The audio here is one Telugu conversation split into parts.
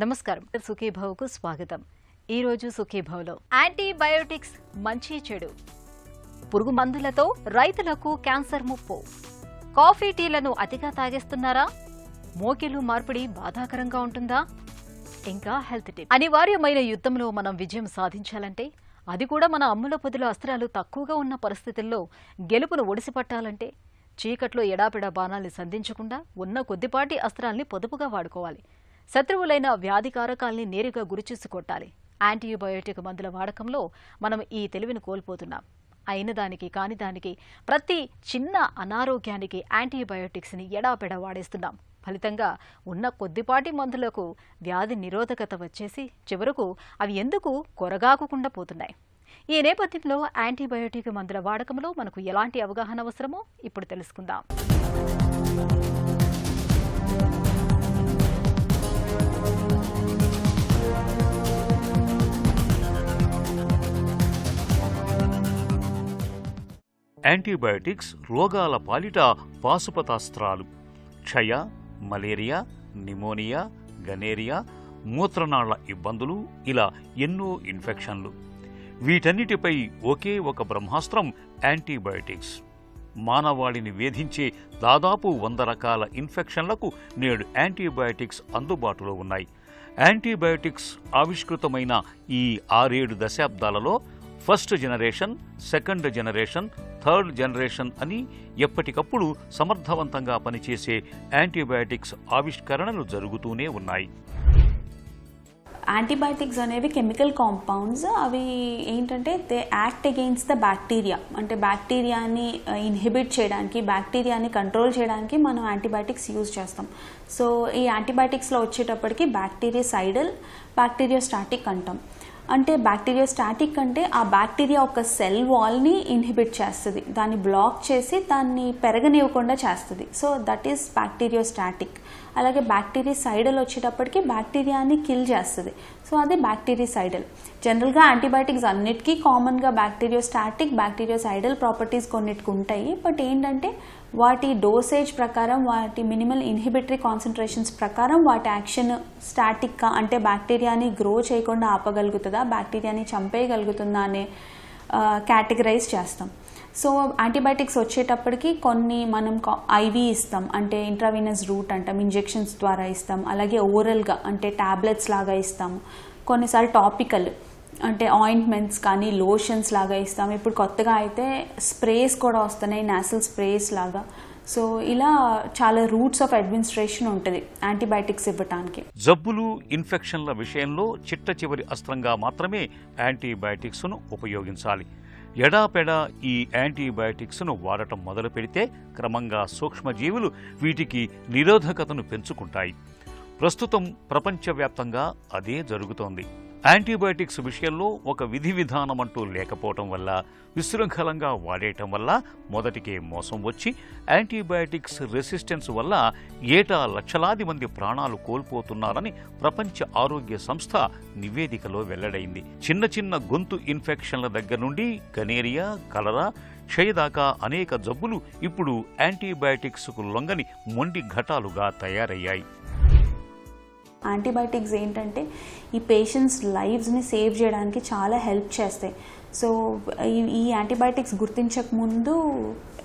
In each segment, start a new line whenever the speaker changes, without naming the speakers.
నమస్కారం, సుఖీభవకు స్వాగతం. ఈరోజు సుఖీభవలో యాంటీబయోటిక్స్ మంచి చెడు, పురుగు మందులతో రైతులకు క్యాన్సర్ ముప్పు, కాఫీ టీలను అతిగా తాగేస్తున్నారా, మోకిలు మార్పిడి బాధాకరంగా ఉంటుందా, ఇంకా హెల్త్ టిప్. అనివార్యమైన యుద్ధంలో మనం విజయం సాధించాలంటే, అది కూడా మన అమ్ముల పొదుల అస్త్రాలు తక్కువగా ఉన్న పరిస్థితుల్లో గెలుపును ఒడిసిపట్టాలంటే చీకట్లో ఎడాపెడా బాణాల్ని సంధించకుండా ఉన్న కొద్దిపాటి అస్త్రాల్ని పొదుపుగా వాడుకోవాలి. శత్రువులైన వ్యాధి కారకాల్ని నేరుగా గురిచూసి కొట్టాలి. యాంటీబయోటిక్ మందుల వాడకంలో మనం ఈ తెలివిని కోల్పోతున్నాం. అయిన దానికి కాని దానికి ప్రతి చిన్న అనారోగ్యానికి యాంటీబయోటిక్స్ని ఎడాపెడా వాడేస్తున్నాం. ఫలితంగా ఉన్న కొద్దిపాటి మందులకు వ్యాధి నిరోధకత వచ్చేసి చివరకు అవి ఎందుకు కొరగాకుండా పోతున్నాయి. ఈ నేపథ్యంలో యాంటీబయోటిక్ మందుల వాడకంలో మనకు ఎలాంటి అవగాహన అవసరమో ఇప్పుడు తెలుసుకుందాం.
యాంటీబయాటిక్స్ రోగాల పాలిట పాశుపతాస్త్రాలు. క్షయ, మలేరియా, నిమోనియా, గనేరియా, మూత్రనాళ్ల ఇబ్బందులు, ఇలా ఎన్నో ఇన్ఫెక్షన్లు. వీటన్నిటిపై ఒకే ఒక బ్రహ్మాస్త్రం యాంటీబయాటిక్స్. మానవాళిని వేధించే దాదాపు 100 రకాల ఇన్ఫెక్షన్లకు నేడు యాంటీబయాటిక్స్ అందుబాటులో ఉన్నాయి. యాంటీబయాటిక్స్ ఆవిష్కృతమైన ఈ 6-7 దశాబ్దాలలో first generation, second generation, third generation అని ఎప్పటికప్పుడు సమర్థవంతంగా పనిచేసే యాంటీబయాటిక్స్ ఆవిష్కరణలు జరుగుతూనే ఉన్నాయి.
యాంటీబయాటిక్స్ అనేవి కెమికల్ కాంపౌండ్స్. అవి ఏంటంటే they act against the bacteria, అంటే బ్యాక్టీరియాని ఇన్హిబిట్ చేయడానికి, బ్యాక్టీరియాని కంట్రోల్ చేయడానికి మనం యాంటీబయాటిక్స్ యూజ్ చేస్తాం. సో ఈ యాంటీబయాటిక్స్లో వచ్చేటప్పటికి బ్యాక్టీరియాసైడల్, బ్యాక్టీరియోస్టాటిక్ అంటాం. అంటే బ్యాక్టీరియోస్టాటిక్ అంటే ఆ బ్యాక్టీరియా ఒక సెల్ వాల్ని ఇన్హిబిట్ చేస్తుంది, దాన్ని బ్లాక్ చేసి దాన్ని పెరగనివ్వకుండా చేస్తుంది. So that is bacteriostatic. అలాగే బ్యాక్టీరియాసైడల్ వచ్చేటప్పటికి బ్యాక్టీరియాని కిల్ చేస్తుంది. సో అది బ్యాక్టీరియాసైడల్. జనరల్గా యాంటీబయాటిక్స్ అన్నిటికీ కామన్గా బ్యాక్టీరియోస్టాటిక్, బ్యాక్టీరియాసైడల్ ప్రాపర్టీస్ కొన్నిటికి ఉంటాయి. బట్ ఏంటంటే వాటి డోసేజ్ ప్రకారం, వాటి మినిమల్ ఇన్హిబిటరీ కాన్సన్ట్రేషన్స్ ప్రకారం వాటి యాక్షన్ స్టాటిక్గా, అంటే బ్యాక్టీరియాని గ్రో చేయకుండా ఆపగలుగుతుందా, బ్యాక్టీరియాని చంపేయగలుగుతుందా అనే కేటగరైజ్ చేస్తాం. సో యాంటీబయాటిక్స్ వచ్చేటప్పటికి కొన్ని మనం ఐవీ ఇస్తాం, అంటే ఇంట్రావీనస్ రూట్ అంటాం, ఇంజెక్షన్స్ ద్వారా ఇస్తాం. అలాగే ఓరల్గా అంటే టాబ్లెట్స్ లాగా ఇస్తాము. కొన్నిసార్లు టాపికల్ అంటే ఆయింట్మెంట్స్ కానీ లోషన్స్ లాగా ఇస్తాం. ఇప్పుడు కొత్తగా అయితే స్ప్రేస్ కూడా వస్తున్నాయి, నాసల్ స్ప్రేస్ లాగా. సో ఇలా చాలా రూట్స్ ఆఫ్ అడ్మినిస్ట్రేషన్ ఉంటుంది యాంటీబయాటిక్స్ ఇవ్వటానికి.
జబ్బులు, ఇన్ఫెక్షన్ల విషయంలో చిట్ట చివరి అస్త్రంగా మాత్రమే యాంటీబయాటిక్స్ను ఉపయోగించాలి. ఎడాపెడా ఈ యాంటీబయాటిక్స్ను వాడటం మొదలు పెడితే క్రమంగా సూక్ష్మజీవులు వీటికి నిరోధకతను పెంచుకుంటాయి. ప్రస్తుతం ప్రపంచవ్యాప్తంగా అదే జరుగుతోంది. యాంటీబయాటిక్స్ విషయంలో ఒక విధి విధానం అంటూ లేకపోవటం వల్ల, విశృంఖలంగా వాడేయటం వల్ల మొదటికే మోసం వచ్చి యాంటీబయాటిక్స్ రెసిస్టెన్స్ వల్ల ఏటా లక్షలాది మంది ప్రాణాలు కోల్పోతున్నారని ప్రపంచ ఆరోగ్య సంస్థ నివేదికలో వెల్లడైంది. చిన్న చిన్న గొంతు ఇన్ఫెక్షన్ల దగ్గర నుండి గనేరియా, కలరా, క్షయ దాకా అనేక జబ్బులు ఇప్పుడు యాంటీబయాటిక్స్కు లొంగని మొండి ఘటాలుగా తయారయ్యాయి.
యాంటీబయాటిక్స్ ఏంటంటే ఈ పేషెంట్స్ లైవ్స్ని సేవ్ చేయడానికి చాలా హెల్ప్ చేస్తాయి. సో ఈ యాంటీబయాటిక్స్ గుర్తించక ముందు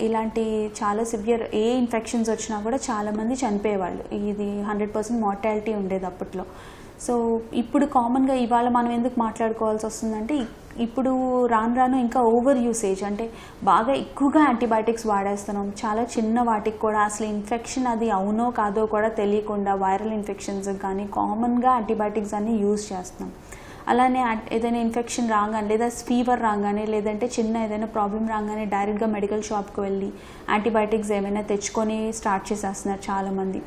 ఇలాంటి చాలా సివియర్ ఏ ఇన్ఫెక్షన్స్ వచ్చినా కూడా చాలామంది చనిపోయేవాళ్ళు. ఇది 100% మార్టాలిటీ ఉండేది అప్పట్లో. సో ఇప్పుడు కామన్గా ఇవాళ మనం ఎందుకు మాట్లాడుకోవాల్సి వస్తుందంటే, ఇప్పుడు రాను రాను ఇంకా ఓవర్ యూసేజ్, అంటే బాగా ఎక్కువగా యాంటీబయాటిక్స్ వాడేస్తున్నాం. చాలా చిన్న వాటికి కూడా అసలు ఇన్ఫెక్షన్ అది అవునో కాదో కూడా తెలియకుండా వైరల్ ఇన్ఫెక్షన్స్ కానీ కామన్గా యాంటీబయాటిక్స్ అన్ని యూజ్ చేస్తున్నాం. అలానే ఏదైనా ఇన్ఫెక్షన్ రాగానే, లేదా ఫీవర్ రాగానే, లేదంటే చిన్న ఏదైనా ప్రాబ్లం రాగానే డైరెక్ట్గా మెడికల్ షాప్కి వెళ్ళి యాంటీబయాటిక్స్ ఏమైనా తెచ్చుకొని స్టార్ట్ చేసేస్తున్నారు చాలామంది.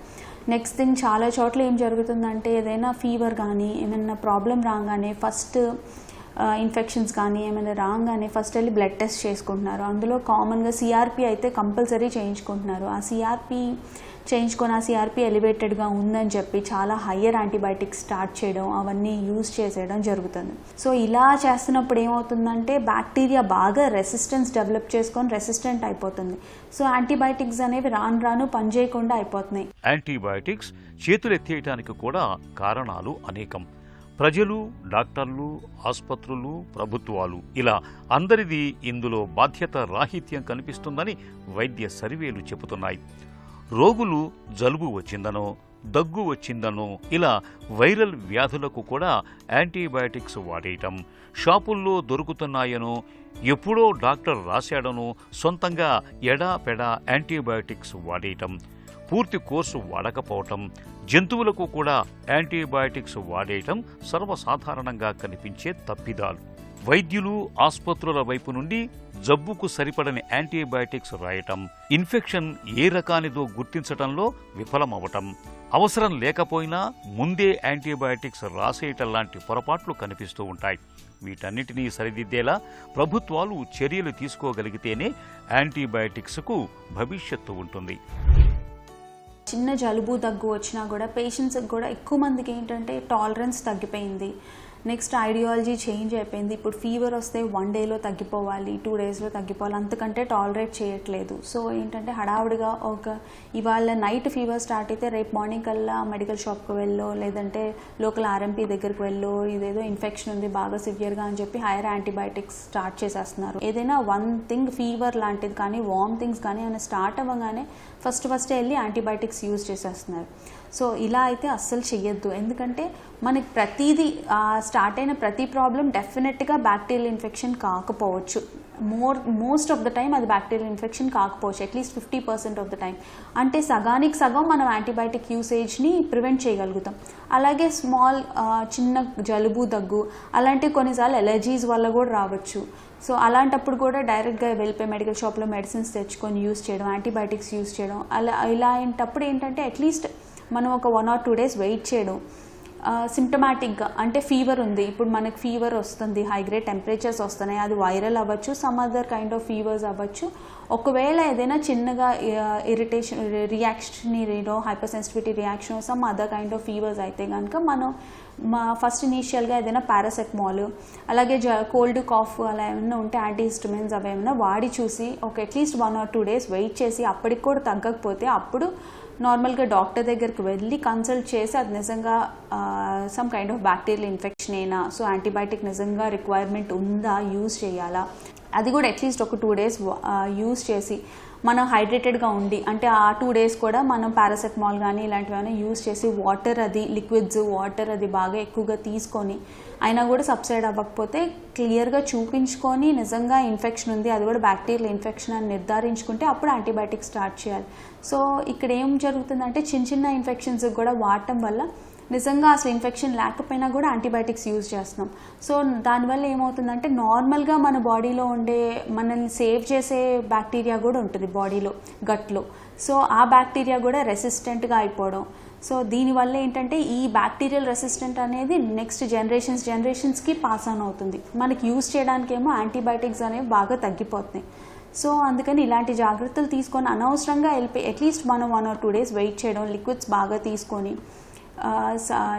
నెక్స్ట్ థింగ్, చాలా చోట్ల ఏం జరుగుతుందంటే ఏదైనా ఫీవర్ కానీ ఏమైనా ప్రాబ్లం రాగానే ఫస్ట్ ఇన్ఫెక్షన్స్ కానీ ఏమైనా రాగానే ఫస్ట్ వెళ్ళి బ్లడ్ టెస్ట్ చేసుకుంటున్నారు. అందులో కామన్గా సిఆర్పి అయితే కంపల్సరీ చేయించుకుంటున్నారు. ఆ సిఆర్పి చేయించుకొని ఆ సిఆర్పి ఎలివేటెడ్గా ఉందని చెప్పి చాలా హయ్యర్ యాంటీబయాటిక్స్ స్టార్ట్ చేయడం అవన్నీ యూజ్ చేసేయడం జరుగుతుంది. సో ఇలా చేస్తున్నప్పుడు ఏమవుతుందంటే బ్యాక్టీరియా బాగా రెసిస్టెన్స్ డెవలప్ చేసుకొని రెసిస్టెంట్ అయిపోతుంది. సో యాంటీబయాటిక్స్ అనేవి రాను రాను పనిచేయకుండా అయిపోతున్నాయి.
యాంటీబయాటిక్స్ చేతులెత్తేయటానికి కూడా కారణాలు అనేకం. ప్రజలు, డాక్టర్లు, ఆసుపత్రులు, ప్రభుత్వాలు ఇలా అందరిది ఇందులో బాధ్యత రాహిత్యం కనిపిస్తుందని వైద్య సర్వేలు చెబుతున్నాయి. రోగులు జలుబు వచ్చిందనో, దగ్గు వచ్చిందనో ఇలా వైరల్ వ్యాధులకు కూడా యాంటీబయాటిక్స్ వాడేయటం, షాపుల్లో దొరుకుతున్నాయనో, ఎప్పుడో డాక్టర్ రాశాడనో సొంతంగా ఎడాపెడా యాంటీబయాటిక్స్ వాడేయటం, పూర్తి కోర్సు వాడకపోవటం, జంతువులకు కూడా యాంటీబయాటిక్స్ వాడేయటం సర్వసాధారణంగా కనిపించే తప్పిదాలు. వైద్యులు ఆసుపత్రుల వైపు నుండి జబ్బుకు సరిపడని యాంటీబయాటిక్స్ రాయటం, ఇన్ఫెక్షన్ ఏ రకానిదో గుర్తించటంలో విఫలమవటం, అవసరం లేకపోయినా ముందే యాంటీబయాటిక్స్ రాసేయటం లాంటి పొరపాట్లు కనిపిస్తూ ఉంటాయి. వీటన్నిటినీ సరిదిద్దేలా ప్రభుత్వాలు చర్యలు తీసుకోగలిగితేనే యాంటీబయాటిక్స్కు భవిష్యత్తు ఉంటుంది.
చిన్న జలుబు దగ్గు వచ్చినా కూడా పేషెంట్స్కి కూడా ఎక్కువ మందికి ఏంటంటే టాలరెన్స్ తగ్గిపోయింది. నెక్స్ట్ ఐడియాలజీ చేంజ్ అయిపోయింది. ఇప్పుడు ఫీవర్ వస్తే 1 డేలో తగ్గిపోవాలి, 2 డేస్లో తగ్గిపోవాలి, అంతకంటే టాలరేట్ చేయట్లేదు. సో ఏంటంటే హడావుడిగా ఇవాళ నైట్ ఫీవర్ స్టార్ట్ అయితే రేపు మార్నింగ్ కల్లా మెడికల్ షాప్కి వెళ్ళో లేదంటే లోకల్ ఆర్ఎంపీ దగ్గరికి వెళ్ళో ఇదేదో ఇన్ఫెక్షన్ ఉంది బాగా సివియర్గా అని చెప్పి హైయర్ యాంటీబయాటిక్స్ స్టార్ట్ చేసేస్తున్నారు. ఏదైనా వన్ థింగ్ ఫీవర్ లాంటిది కానీ వామిటింగ్స్ కానీ ఏమైనా స్టార్ట్ అవ్వగానే ఫస్ట్ వెళ్ళి యాంటీబయాటిక్స్ యూజ్ చేసేస్తున్నారు. సో ఇలా అయితే అస్సలు చెయ్యొద్దు. ఎందుకంటే మనకి ప్రతిదీ స్టార్ట్ అయిన ప్రతి ప్రాబ్లం డెఫినెట్గా బ్యాక్టీరియల్ ఇన్ఫెక్షన్ కాకపోవచ్చు. మోస్ట్ ఆఫ్ ద టైం అది బ్యాక్టీరియల్ ఇన్ఫెక్షన్ కాకపోవచ్చు, అట్లీస్ట్ 50% ఆఫ్ ద టైం. అంటే సగానికి సగం మనం యాంటీబయాటిక్ యూసేజ్ని ప్రివెంట్ చేయగలుగుతాం. అలాగే చిన్న జలుబు దగ్గు అలాంటివి కొన్నిసార్లు ఎలర్జీస్ వల్ల కూడా రావచ్చు. సో అలాంటప్పుడు కూడా డైరెక్ట్గా వెళ్ళిపోయి మెడికల్ షాప్లో మెడిసిన్స్ తెచ్చుకొని యూజ్ చేయడం, యాంటీబయాటిక్స్ యూజ్ చేయడం, ఇలా అయినప్పుడు ఏంటంటే అట్లీస్ట్ మనం ఒక 1 or 2 days వెయిట్ చేయడం. సిమ్టమాటిక్గా అంటే ఫీవర్ ఉంది, ఇప్పుడు మనకు ఫీవర్ వస్తుంది, హై గ్రేడ్ టెంపరేచర్స్ వస్తున్నాయి, అది వైరల్ అవ్వచ్చు, some other kind of fevers అవ్వచ్చు. ఒకవేళ ఏదైనా చిన్నగా irritation reaction hyper sensitivity reaction some other kind of fevers అయితే కనుక మనం ఫస్ట్ ఇనీషియల్గా ఏదైనా పారాసెటమాల్ అలాగే కోల్డ్ కాఫ్ అలా ఏమైనా ఉంటే యాంటీహిస్టమిన్స్ అవి ఏమైనా వాడి చూసి అట్లీస్ట్ 1 or 2 days వెయిట్ చేసి అప్పటికి కూడా తగ్గకపోతే అప్పుడు నార్మల్గా డాక్టర్ దగ్గరికి వెళ్ళి కన్సల్ట్ చేసి అది నిజంగా some kind of bacterial infection అయినా, సో యాంటీబయాటిక్ నిజంగా రిక్వైర్మెంట్ ఉందా, యూజ్ చేయాలా, అది కూడా అట్లీస్ట్ ఒక 2 days యూజ్ చేసి మనం హైడ్రేటెడ్గా ఉండి అంటే ఆ 2 days కూడా మనం పారాసెటమాల్ కానీ ఇలాంటివన్నీ యూజ్ చేసి వాటర్ అది బాగా ఎక్కువగా తీసుకొని అయినా కూడా సబ్సైడ్ అవ్వకపోతే క్లియర్గా చూపించుకొని నిజంగా ఇన్ఫెక్షన్ ఉంది, అది కూడా బ్యాక్టీరియల్ ఇన్ఫెక్షన్ అని నిర్ధారించుకుంటే అప్పుడు యాంటీబయాటిక్ స్టార్ట్ చేయాలి. సో ఇక్కడ ఏం జరుగుతుందంటే చిన్న ఇన్ఫెక్షన్స్ కూడా వాడటం వల్ల నిజంగా అసలు ఇన్ఫెక్షన్ లేకపోయినా కూడా యాంటీబయాటిక్స్ యూజ్ చేస్తున్నాం. సో దానివల్ల ఏమవుతుందంటే నార్మల్గా మన బాడీలో ఉండే మనల్ని సేవ్ చేసే బ్యాక్టీరియా కూడా ఉంటుంది బాడీలో, గట్లో. సో ఆ బ్యాక్టీరియా కూడా రెసిస్టెంట్గా అయిపోవడం. సో దీనివల్ల ఏంటంటే ఈ బ్యాక్టీరియల్ రెసిస్టెంట్ అనేది నెక్స్ట్ జనరేషన్స్కి పాస్ ఆన్ అవుతుంది. మనకి యూజ్ చేయడానికేమో యాంటీబయాటిక్స్ అనేవి బాగా తగ్గిపోతున్నాయి. సో అందుకని ఇలాంటి జాగ్రత్తలు తీసుకొని అనవసరంగా వెళ్ళిపోయి అట్లీస్ట్ మనం 1 or 2 days వెయిట్ చేయడం, లిక్విడ్స్ బాగా తీసుకొని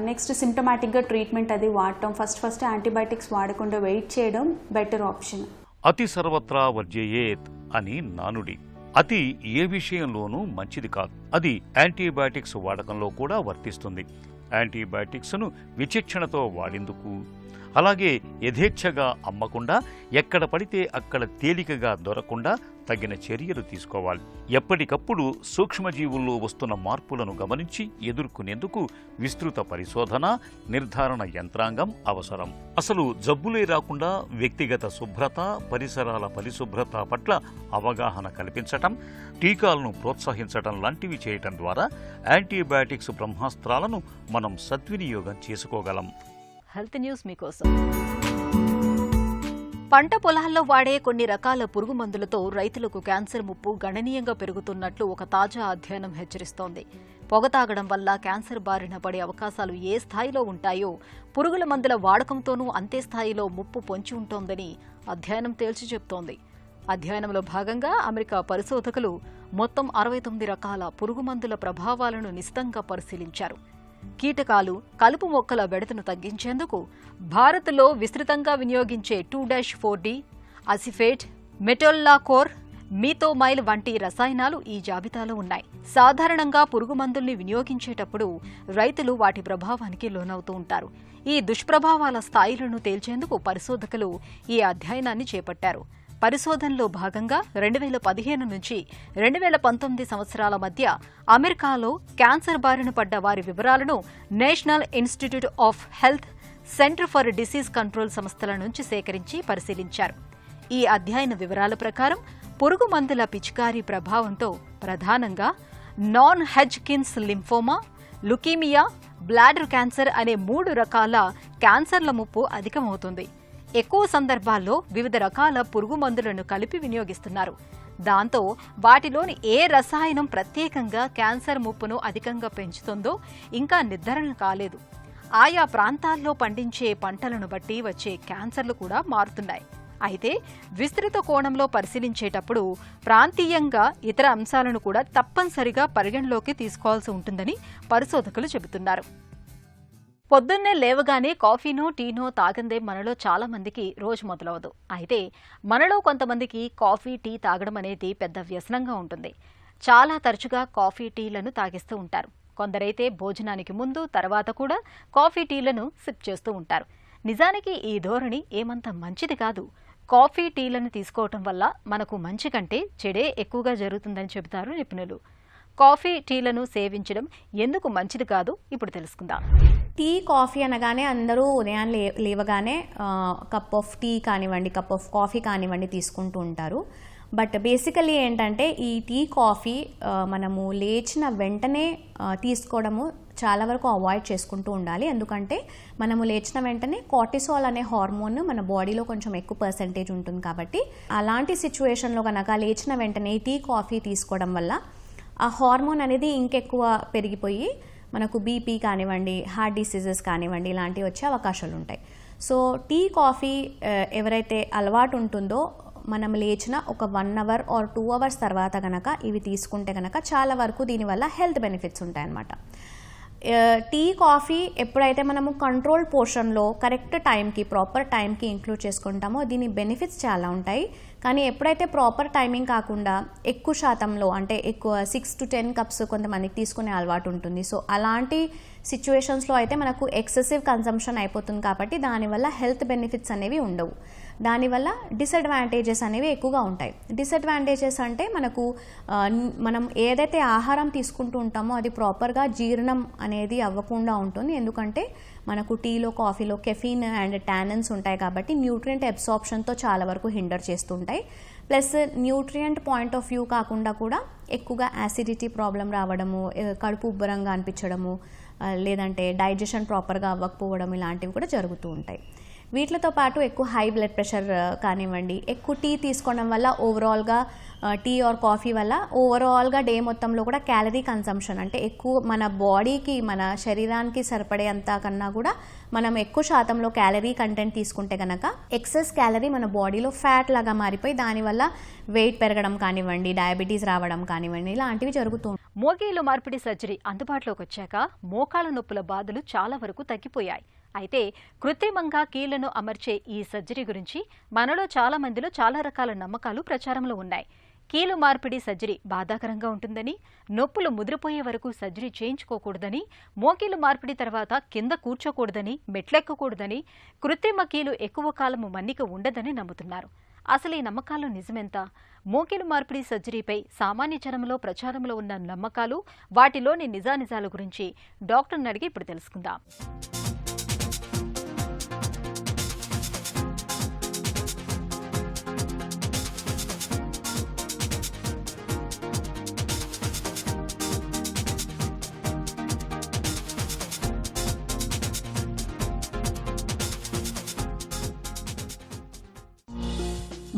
నెక్స్ట్ సిమ్టమాటిక్గా ట్రీట్మెంట్ అది వాడటం, ఫస్ట్ యాంటీబయాటిక్స్ వాడకుండా వెయిట్ చేయడం బెటర్ ఆప్షన్.
అతి సర్వత్రా వర్జయేత్ అని నానుడి. అతి ఏ విషయంలోనూ మంచిది కాదు. అది యాంటీబయాటిక్స్ వాడకంలో కూడా వర్తిస్తుంది. యాంటీబయాటిక్స్ను విచక్షణతో వాడేందుకు, అలాగే యథేచ్ఛగా అమ్మకుండా ఎక్కడ పడితే అక్కడ తేలికగా దొరకకుండా తగిన చర్యలు తీసుకోవాలి. ఎప్పటికప్పుడు సూక్ష్మజీవుల్లో వస్తున్న మార్పులను గమనించి ఎదుర్కొనేందుకు విస్తృత పరిశోధన, నిర్ధారణ యంత్రాంగం అవసరం. అసలు జబ్బులే రాకుండా వ్యక్తిగత శుభ్రత, పరిసరాల పరిశుభ్రత పట్ల అవగాహన కల్పించటం, టీకాలను ప్రోత్సహించటం లాంటివి చేయటం ద్వారా యాంటీబయాటిక్స్ బ్రహ్మాస్త్రాలను మనం సద్వినియోగం చేసుకోగలం.
హెల్త్ న్యూస్ మీకోసం. పంట పొలాల్లో వాడే కొన్ని రకాల పురుగు మందులతో రైతులకు క్యాన్సర్ ముప్పు గణనీయంగా పెరుగుతున్నట్లు ఒక తాజా అధ్యయనం హెచ్చరిస్తోంది. పొగ తాగడం వల్ల క్యాన్సర్ బారిన పడే అవకాశాలు ఏ స్థాయిలో ఉంటాయో పురుగుల మందుల వాడకంతోనూ అంతే స్థాయిలో ముప్పు పొంచి ఉంటోందని అధ్యయనం తేల్చి చెబుతోంది. అధ్యయనంలో భాగంగా అమెరికా పరిశోధకులు మొత్తం 69 రకాల పురుగుమందుల ప్రభావాలను నిశితంగా పరిశీలించారు. కీటకాలు, కలుపు మొక్కల బెడదను తగ్గించేందుకు భారత్లో విస్తృతంగా వినియోగించే 2-4-D, అసిఫేట్, మెటోల్లాకోర్, మీథోమైల్ వంటి రసాయనాలు ఈ జాబితాలో ఉన్నాయి. సాధారణంగా పురుగుమందుల్ని వినియోగించేటప్పుడు రైతులు వాటి ప్రభావానికి లోనవుతూ ఉంటారు. ఈ దుష్ప్రభావాల స్థాయిలను తేల్చేందుకు పరిశోధకులు ఈ అధ్యయనాన్ని చేపట్టారు. పరిశోధనలో భాగంగా 2015 నుంచి 2019 సంవత్సరాల మధ్య అమెరికాలో క్యాన్సర్ బారిన పడ్డ వారి వివరాలను national institute of health, centre for disease control సంస్థల నుంచి సేకరించి పరిశీలించారు. ఈ అధ్యయన వివరాల ప్రకారం పురుగు మందుల పిచికారీ ప్రభావంతో ప్రధానంగా non Hodgkin's lymphoma, leukaemia, bladder cancer అనే 3 రకాల క్యాన్సర్ల ముప్పు అధికమవుతుంది. ఎక్కువ సందర్భాల్లో వివిధ రకాల పురుగు మందులను కలిపి వినియోగిస్తున్నారు. దాంతో వాటిలోని ఏ రసాయనం ప్రత్యేకంగా క్యాన్సర్ ముప్పును అధికంగా పెంచుతుందో ఇంకా నిర్ధారణ కాలేదు. ఆయా ప్రాంతాల్లో పండించే పంటలను బట్టి వచ్చే క్యాన్సర్లు కూడా మారుతున్నాయి. అయితే విస్తృత కోణంలో పరిశీలించేటప్పుడు ప్రాంతీయంగా ఇతర అంశాలను కూడా తప్పనిసరిగా పరిగణలోకి తీసుకోవాల్సి ఉంటుందని పరిశోధకులు చెబుతున్నారు. పొద్దున్నే లేవగానే కాఫీనో, టీనో తాగందే మనలో చాలా మందికి రోజు మొదలవదు. అయితే మనలో కొంతమందికి కాఫీ, టీ తాగడం అనేది పెద్ద వ్యసనంగా ఉంటుంది. చాలా తరచుగా కాఫీ, టీలను తాగిస్తూ ఉంటారు. కొందరైతే భోజనానికి ముందు, తర్వాత కూడా కాఫీ, టీలను సిప్ చేస్తూ ఉంటారు. నిజానికి ఈ ధోరణి ఏమంత మంచిది కాదు. కాఫీ, టీలను తీసుకోవటం వల్ల మనకు మంచి కంటే చెడే ఎక్కువగా జరుగుతుందని చెబుతారు నిపుణులు. కాఫీ, టీలను సేవించడం ఎందుకు మంచిది కాదు ఇప్పుడు తెలుసుకుందాం.
టీ, కాఫీ అనగానే అందరూ ఉదయాన్నే లేవగానే కప్ ఆఫ్ టీ కానివ్వండి, కప్ ఆఫ్ కాఫీ కానివ్వండి తీసుకుంటూ ఉంటారు. బట్ బేసికలీ ఏంటంటే ఈ టీ, కాఫీ మనము లేచిన వెంటనే తీసుకోవడము చాలా వరకు అవాయిడ్ చేసుకుంటూ ఉండాలి. ఎందుకంటే మనము లేచిన వెంటనే కార్టిసాల్ అనే హార్మోన్ మన బాడీలో కొంచెం ఎక్కువ పర్సెంటేజ్ ఉంటుంది. కాబట్టి అలాంటి సిచ్యువేషన్లో కనుక లేచిన వెంటనే టీ, కాఫీ తీసుకోవడం వల్ల ఆ హార్మోన్ అనేది ఇంకెక్కువ పెరిగిపోయి మనకు బీపీ కానివ్వండి, హార్ట్ డిసీజెస్ కానివ్వండి ఇలాంటివి వచ్చే అవకాశాలు ఉంటాయి. సో టీ, కాఫీ ఎవరైతే అలవాటు ఉంటుందో మనం లేచిన ఒక 1 అవర్ ఆర్ 2 అవర్స్ తర్వాత కనుక ఇవి తీసుకుంటే కనుక చాలా వరకు దీనివల్ల హెల్త్ బెనిఫిట్స్ ఉంటాయన్నమాట. టీ, కాఫీ ఎప్పుడైతే మనము కంట్రోల్ పోర్షన్లో కరెక్ట్ టైంకి, ప్రాపర్ టైంకి ఇంక్లూడ్ చేసుకుంటామో దీని బెనిఫిట్స్ చాలా ఉంటాయి. కానీ ఎప్పుడైతే ప్రాపర్ టైమింగ్ కాకుండా ఎక్కువ శాతంలో అంటే ఎక్కువ 6 to 10 కప్స్ కొంతమందికి తీసుకునే అలవాటు ఉంటుంది. సో అలాంటి సిచ్యువేషన్స్లో అయితే మనకు ఎక్సెసివ్ కన్సంప్షన్ అయిపోతుంది. కాబట్టి దానివల్ల హెల్త్ బెనిఫిట్స్ అనేవి ఉండవు. దానివల్ల డిసడ్వాంటేజెస్ అనేవి ఎక్కువగా ఉంటాయి. డిసడ్వాంటేజెస్ అంటే మనం ఏదైతే ఆహారం తీసుకుంటూ ఉంటామో అది ప్రాపర్గా జీర్ణం అనేది అవ్వకుండా ఉంటుంది. ఎందుకంటే మనకు టీలో, కాఫీలో కెఫీన్ అండ్ టానిన్స్ ఉంటాయి కాబట్టి న్యూట్రియంట్ అబ్సార్ప్షన్తో చాలా వరకు హిండర్ చేస్తుంటాయి. Plus nutrient point of view కాకుండా కూడా ఎక్కువగా యాసిడిటీ ప్రాబ్లం రావడము, కడుపు ఉబ్బరంగా అనిపించడము, లేదంటే డైజెషన్ ప్రాపర్గా అవ్వకపోవడం ఇలాంటివి కూడా జరుగుతూ ఉంటాయి. వీటితో పాటు ఎక్కువ హై బ్లడ్ ప్రెషర్ కానివ్వండి, ఎక్కువ టీ తీసుకోవడం వల్ల ఓవరాల్గా టీ ఆర్ కాఫీ వల్ల ఓవరాల్గా డే మొత్తంలో కూడా క్యాలరీ కన్సంప్షన్ అంటే ఎక్కువ మన బాడీకి, మన శరీరానికి సరిపడేంత కన్నా కూడా మనం ఎక్కువ శాతంలో క్యాలరీ కంటెంట్ తీసుకుంటే కనుక ఎక్సెస్ క్యాలరీ మన బాడీలో ఫ్యాట్ లాగా మారిపోయి దానివల్ల వెయిట్ పెరగడం కానివ్వండి, డయాబెటీస్ రావడం కానివ్వండి ఇలాంటివి జరుగుతుంది.
మోకాలు మార్పిడి సర్జరీ అందుబాటులోకి వచ్చాక మోకాళ్ళ నొప్పుల బాధలు చాలా వరకు తగ్గిపోయాయి. అయితే కృత్రిమంగా కీళ్లను అమర్చే ఈ సర్జరీ గురించి మనలో చాలా మందిలో చాలా రకాల నమ్మకాలు ప్రచారంలో ఉన్నాయి. కీలు మార్పిడి సర్జరీ బాధాకరంగా ఉంటుందని, నొప్పులు ముదిరిపోయే వరకు సర్జరీ చేయించుకోకూడదని, మోకీలు మార్పిడి తర్వాత కింద కూర్చోకూడదని, మెట్లెక్కకూడదని, కృత్రిమ కీలు ఎక్కువ కాలము మన్నిక ఉండదని నమ్ముతున్నారు. అసలు ఈ నమ్మకాలు నిజమెంత? మోకీలు మార్పిడి సర్జరీపై సామాన్య జనంలో ప్రచారంలో ఉన్న నమ్మకాలు, వాటిలోని నిజానిజాల గురించి డాక్టర్ని అడిగి ఇప్పుడు తెలుసుకుందాం.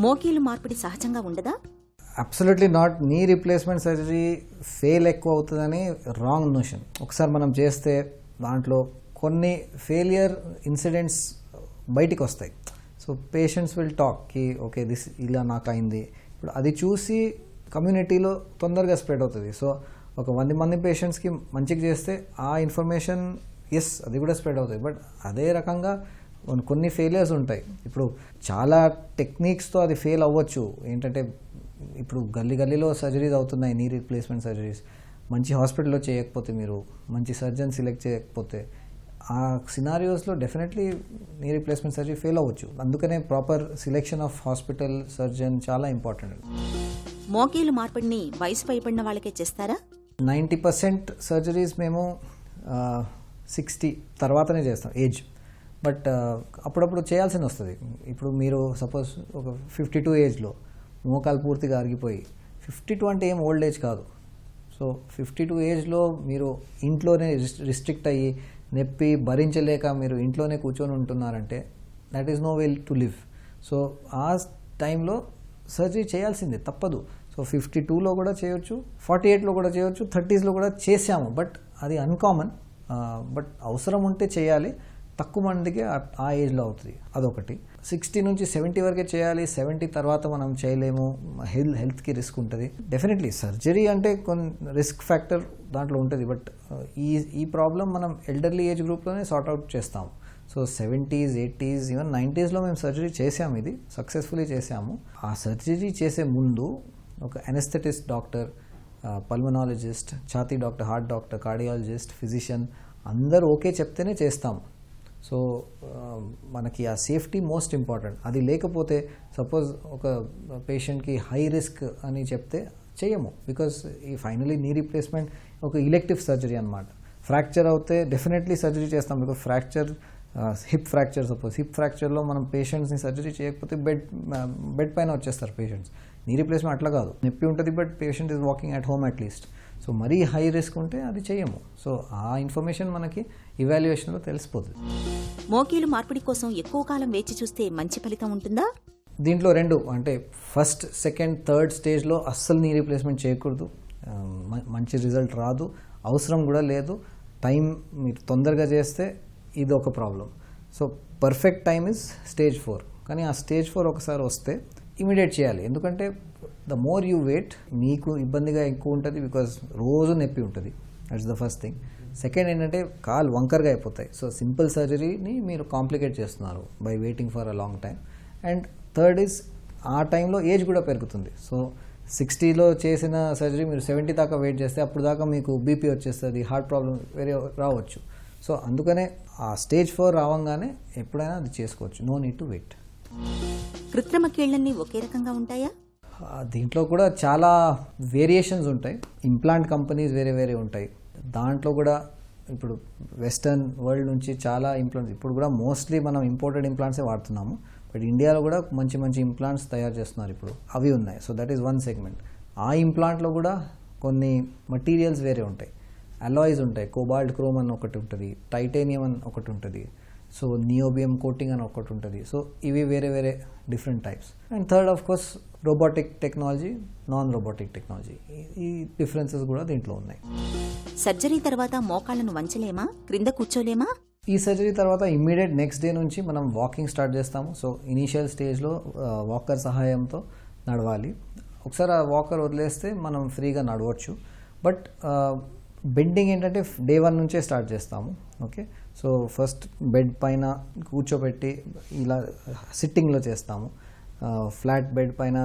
మోకీలు మార్పిడి సహజంగా ఉండదా?
Absolutely not. నీ రీప్లేస్మెంట్ సర్జరీ ఫెయిల్ ఎక్కువ అవుతుందని రాంగ్ నోషన్. ఒకసారి మనం చేస్తే దాంట్లో కొన్ని ఫెయిలియర్ ఇన్సిడెంట్స్ బయటికి వస్తాయి. సో పేషెంట్స్ విల్ టాక్ కి ఓకే దిస్ ఇలా నాకు అయింది. ఇప్పుడు అది చూసి కమ్యూనిటీలో తొందరగా స్ప్రెడ్ అవుతుంది. సో ఒక 100 మంది పేషెంట్స్కి మంచిగా చేస్తే ఆ ఇన్ఫర్మేషన్ అది కూడా స్ప్రెడ్ అవుతుంది. బట్ అదే రకంగా కొన్ని ఫెయిలియర్స్ ఉంటాయి. ఇప్పుడు చాలా టెక్నిక్స్తో అది ఫెయిల్ అవ్వచ్చు. ఏంటంటే ఇప్పుడు గల్లీలో సర్జరీస్ అవుతున్నాయి, నీ రీప్లేస్మెంట్ సర్జరీస్. మంచి హాస్పిటల్లో చేయకపోతే, మీరు మంచి సర్జన్ సెలెక్ట్ చేయకపోతే, ఆ సినారియోస్లో definitely knee replacement surgery fail అవ్వచ్చు. అందుకనే proper selection of hospital surgeon చాలా ఇంపార్టెంట్.
మోకాలు మార్పిడిని వయసు పైబడిన వాళ్ళకే చేస్తారా?
90% సర్జరీస్ మేము 60 తర్వాతనే చేస్తాం ఏజ్. బట్ అప్పుడప్పుడు చేయాల్సి వస్తుంది. ఇప్పుడు మీరు సపోజ్ ఒక 52 ఏజ్లో మోకాలు పూర్తిగా అరిగిపోయి, 52 అంటే ఏం ఓల్డ్ ఏజ్ కాదు. సో 52 ఏజ్లో మీరు ఇంట్లోనే రిస్ట్రిక్ట్ అయ్యి నొప్పి భరించలేక మీరు ఇంట్లోనే కూర్చొని ఉంటున్నారంటే that is no way to live. So ఆ టైంలో సర్జరీ చేయాల్సిందే, తప్పదు. సో 52లో కూడా చేయొచ్చు, 48లో కూడా చేయొచ్చు, 30స్లో కూడా చేసాము. బట్ అది అన్కామన్. బట్ అవసరం ఉంటే చేయాలి. తక్కువ మందికి ఆ ఏజ్లో అవుతుంది. అదొకటి. 60 నుంచి 70 వరకే చేయాలి. 70 తర్వాత మనం చేయలేము, హెల్త్కి రిస్క్ ఉంటుంది. డెఫినెట్లీ సర్జరీ అంటే కొన్ని రిస్క్ ఫ్యాక్టర్ దాంట్లో ఉంటుంది. బట్ ఈ ప్రాబ్లం మనం ఎల్డర్లీ ఏజ్ గ్రూప్లోనే సార్ట్అవుట్ చేస్తాము. సో 70s, 80s, ఈవెన్ 90స్లో మేము సర్జరీ చేసాము. ఇది సక్సెస్ఫుల్లీ చేసాము. ఆ సర్జరీ చేసే ముందు ఒక అనెస్థెటిస్ట్ డాక్టర్, పల్మనాలజిస్ట్, ఛాతీ doctor, heart doctor, cardiologist, physician అందరూ ఓకే చెప్తేనే చేస్తాము. సో మనకి ఆ సేఫ్టీ మోస్ట్ ఇంపార్టెంట్. అది లేకపోతే సపోజ్ ఒక పేషెంట్కి హై రిస్క్ అని చెప్తే చేయము. బికాస్ ఈ ఫైనలీ నీ రీప్లేస్మెంట్ ఒక ఇలెక్టివ్ సర్జరీ అనమాట. ఫ్రాక్చర్ అవుతే డెఫినెట్లీ సర్జరీ చేస్తాం. Because fracture, hip fracture, suppose hip ఫ్రాక్చర్లో మనం పేషెంట్స్ని సర్జరీ చేయకపోతే బెడ్ పైన వచ్చేస్తారు పేషెంట్స్. నీ రీప్లేస్మెంట్ అట్లా కాదు, నొప్పి ఉంటుంది but patient is walking at home at least. So మరీ హై రిస్క్ ఉంటే అది చేయము. సో ఆ ఇన్ఫర్మేషన్ మనకి ఇవాల్యుయేషన్లో తెలిసిపోతుంది.
మోకాలు మార్పిడి కోసం ఎక్కువ కాలం వేచి చూస్తే మంచి ఫలితం ఉంటుందా?
దీంట్లో రెండు, అంటే ఫస్ట్, సెకండ్, థర్డ్ స్టేజ్లో అస్సలు నీ రీప్లేస్మెంట్ చేయకూడదు. మంచి రిజల్ట్ రాదు, అవసరం కూడా లేదు. టైం మీరు తొందరగా చేస్తే ఇది ఒక problem. So perfect time is stage 4. కానీ ఆ స్టేజ్ 4 ఒకసారి వస్తే ఇమీడియట్ చేయాలి. ఎందుకంటే ద మోర్ యూ వెయిట్ మీకు ఇబ్బందిగా ఎక్కువ ఉంటుంది. బికాజ్ రోజు నొప్పి ఉంటుంది. That's the first thing. Second ఏంటంటే కాలు వంకరగా అయిపోతాయి. సో సింపుల్ సర్జరీని మీరు కాంప్లికేట్ చేస్తున్నారు by waiting for a long time. And third is ఆ టైంలో ఏజ్ కూడా పెరుగుతుంది. సో 60లో చేసిన సర్జరీ మీరు 70 దాకా వెయిట్ చేస్తే అప్పుడు దాకా మీకు బీపీ వచ్చేస్తుంది, హార్ట్ ప్రాబ్లం వేరే రావచ్చు. సో అందుకనే ఆ స్టేజ్ 4 రావంగానే ఎప్పుడైనా అది చేసుకోవచ్చు. No need to wait.
కృత్రిమ కీళ్ళన్నీ ఒకే రకంగా ఉంటాయా?
దీంట్లో కూడా చాలా వేరియేషన్స్ ఉంటాయి. ఇంప్లాంట్ కంపెనీస్ వేరే వేరే ఉంటాయి. దాంట్లో కూడా ఇప్పుడు వెస్టర్న్ వరల్డ్ నుంచి చాలా ఇంప్లాంట్స్, ఇప్పుడు కూడా మోస్ట్లీ మనం ఇంపోర్టెడ్ ఇంప్లాంట్సే వాడుతున్నాము. బట్ ఇండియాలో కూడా మంచి మంచి ఇంప్లాంట్స్ తయారు చేస్తున్నారు ఇప్పుడు, అవి ఉన్నాయి. So that is one segment. ఆ ఇంప్లాంట్లో కూడా కొన్ని మటీరియల్స్ వేరే ఉంటాయి. అలాయ్స్ ఉంటాయి. కోబాల్ట్ క్రోమ్ అని ఒకటి ఉంటుంది, టైటానియం అని ఒకటి ఉంటుంది, సో నియోబియం కోటింగ్ అని ఒకటి ఉంటుంది. సో ఇవి వేరే వేరే different types. And third of course robotic technology, non robotic technology, ఈ డిఫరెన్సెస్ కూడా దీంట్లో ఉన్నాయి.
సర్జరీ తర్వాత మోకాళ్ళను వంచలేమా, క్రింద కూర్చోలేమా?
ఈ సర్జరీ తర్వాత ఇమ్మీడియట్ నెక్స్ట్ డే నుంచి మనం వాకింగ్ స్టార్ట్ చేస్తాము. సో ఇనీషియల్ స్టేజ్లో వాకర్ సహాయంతో నడవాలి. ఒకసారి ఆ వాకర్ వదిలేస్తే మనం ఫ్రీగా నడవచ్చు. బట్ బెండింగ్ ఏంటంటే డే 1 నుంచే స్టార్ట్ చేస్తాము. ఓకే, సో ఫస్ట్ బెడ్ పైన కూర్చోబెట్టి ఇలా సిట్టింగ్లో చేస్తాము. ఫ్లాట్ బెడ్ పైన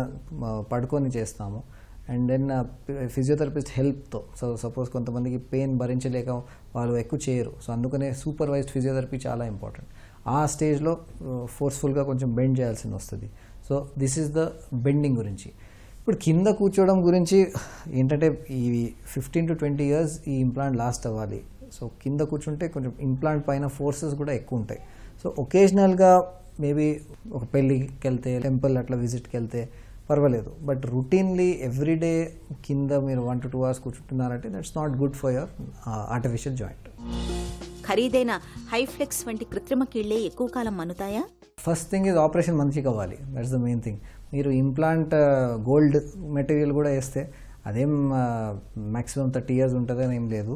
పడుకొని చేస్తాము. అండ్ దెన్ ఫిజియోథెరపిస్ట్ హెల్ప్తో, సో సపోజ్ కొంతమందికి పెయిన్ భరించలేక వాళ్ళు ఎక్కువ చేయరు. సో అందుకనే సూపర్వైజ్డ్ ఫిజియోథెరపీ చాలా ఇంపార్టెంట్. ఆ స్టేజ్లో ఫోర్స్ఫుల్గా కొంచెం బెండ్ చేయాల్సి వస్తుంది. So this is the bending గురించి. ఇప్పుడు కింద కూర్చోవడం గురించి ఏంటంటే ఈ 15 to 20 years ఈ ఇంప్లాంట్ లాస్ట్ అవ్వాలి. సో కింద కూర్చుంటే కొంచెం ఇంప్లాంట్ పైన ఫోర్సెస్ కూడా ఎక్కువ ఉంటాయి. సో ఒకేజనల్గా మేబీ ఒక పెళ్ళికి వెళ్తే, టెంపుల్ అట్లా విజిట్కి వెళ్తే పర్వాలేదు. బట్ రొటీన్లీ ఎవ్రీడే కింద మీరు 1 to 2 hours కూర్చుంటున్నారంటే that's not good for your artificial joint.
ఖరీదైన హైఫ్లెక్స్ వంటి కృత్రిమ కీళ్లే ఎక్కువ కాలం మన్నుతాయా?
ఫస్ట్ థింగ్ ఈజ్ ఆపరేషన్ మంచిగా అవ్వాలి. That's the main thing. మీరు ఇంప్లాంట్ గోల్డ్ మెటీరియల్ కూడా వేస్తే అదేం మ్యాక్సిమం 30 years ఉంటుందని ఏం లేదు.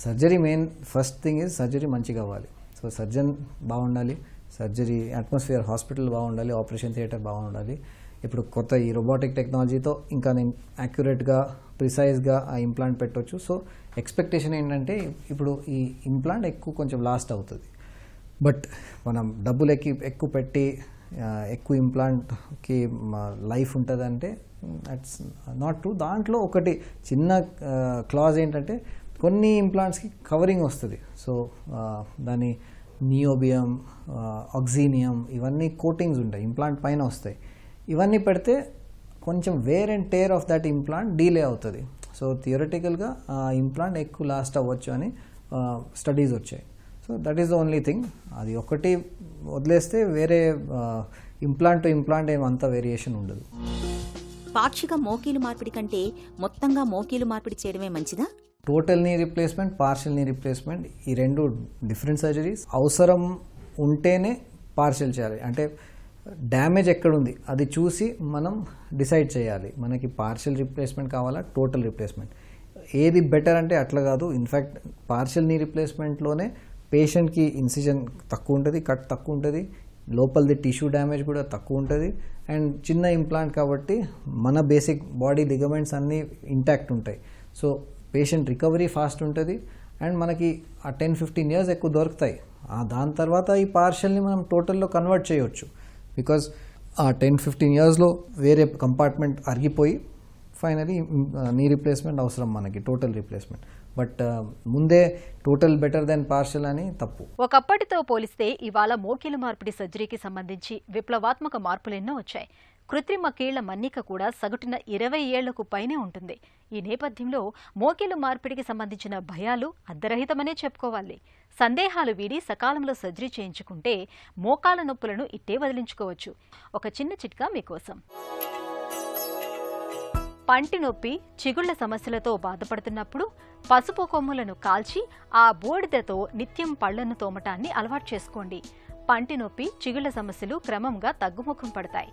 Surgery main first thing is surgery మంచిగా అవ్వాలి. సో సర్జన్ బాగుండాలి, సర్జరీ అట్మాస్ఫియర్ హాస్పిటల్ బాగుండాలి, ఆపరేషన్ థియేటర్ బాగుండాలి. ఇప్పుడు కొత్త ఈ రోబోటిక్ టెక్నాలజీతో ఇంకా నేను యాక్యురేట్గా ప్రిసైజ్గా ఆ ఇంప్లాంట్ పెట్టవచ్చు. సో ఎక్స్పెక్టేషన్ ఏంటంటే ఇప్పుడు ఈ ఇంప్లాంట్ కొంచెం లాస్ట్ అవుతుంది. బట్ మనం డబ్బులు ఎక్కువ పెట్టి ఎక్కువ ఇంప్లాంట్కి లైఫ్ ఉంటుందంటే దట్స్ నాట్ ట్రూ. దాంట్లో ఒకటి చిన్న క్లాజ్ ఏంటంటే కొన్ని ఇంప్లాంట్స్కి కవరింగ్ వస్తుంది. సో దాని నియోబియం, ఆక్సినియం ఇవన్నీ కోటింగ్స్ ఉంటాయి, ఇంప్లాంట్ పైన వస్తాయి. ఇవన్నీ పెడితే కొంచెం wear and tear of that implant delay అవుతుంది. సో థియరటికల్గా ఆ ఇంప్లాంట్ ఎక్కువ లాస్ట్ అవ్వచ్చు అని స్టడీస్ వచ్చాయి. So that is the only thing. అది ఒకటి వదిలేస్తే వేరే ఇంప్లాంట్ టు ఇంప్లాంట్ ఏమంత వేరియేషన్ ఉండదు.
పాక్షిక మోకీలు మార్పిడి కంటే మొత్తంగా మోకీలు మార్పిడి చేయడమే మంచిదా?
Total knee replacement, partial knee replacement ఈ రెండు డిఫరెంట్ సర్జరీస్. అవసరం ఉంటేనే పార్షియల్ చేయాలి. అంటే డ్యామేజ్ ఎక్కడుంది అది చూసి మనం డిసైడ్ చేయాలి, మనకి పార్షియల్ రీప్లేస్మెంట్ కావాలా టోటల్ రీప్లేస్మెంట్. ఏది బెటర్ అంటే అట్లా కాదు. ఇన్ఫ్యాక్ట్ పార్షియల్ నీ రీప్లేస్మెంట్లోనే పేషెంట్కి ఇన్సిజన్ తక్కువ ఉంటుంది, కట్ తక్కువ ఉంటుంది, లోపలిది టిష్యూ డ్యామేజ్ కూడా తక్కువ ఉంటుంది. అండ్ చిన్న ఇంప్లాంట్ కాబట్టి మన బేసిక్ బాడీ లిగమెంట్స్ అన్నీ ఇంటాక్ట్ ఉంటాయి. సో పేషెంట్ రికవరీ ఫాస్ట్ ఉంటుంది అండ్ మనకి ఆ 10-15 years ఎక్కువ దొరుకుతాయి. దాని తర్వాత ఈ పార్షియల్ని మనం టోటల్లో కన్వర్ట్ చేయవచ్చు. బికాజ్ ఆ 10-15 yearsలో వేరే కంపార్ట్మెంట్ అరిగిపోయి ఫైనలీ నీ రీప్లేస్మెంట్ అవసరం మనకి, టోటల్ రీప్లేస్మెంట్. బట్ ముందే టోటల్ బెటర్ దెన్ పార్షియల్ అని తప్పు.
ఒకప్పటితో పోలిస్తే ఇవాళ మోకీలు మార్పిడి సర్జరీకి సంబంధించి విప్లవాత్మక మార్పులెన్నో వచ్చాయి. కృత్రిమ కీళ్ల మన్నిక కూడా సగటున 20 ఏళ్లకు పైనే ఉంటుంది. ఈ నేపథ్యంలో మోకీలు మార్పిడికి సంబంధించిన భయాలు అర్ధరహితమనే చెప్పుకోవాలి. సందేహాలు వీడి సకాలంలో సర్జరీ చేయించుకుంటే మోకాల నొప్పులను ఇట్టే వదిలించుకోవచ్చు. ఒక చిన్న చిట్కా మీకోసం. పంటి నొప్పి, చిగుళ్ల సమస్యలతో బాధపడుతున్నప్పుడు పసుపు కొమ్ములను కాల్చి ఆ బూడిదతో నిత్యం పళ్లను తోమటాన్ని అలవాటు చేసుకోండి. పంటి నొప్పి, చిగుళ్ల సమస్యలు క్రమంగా తగ్గుముఖం పడతాయి.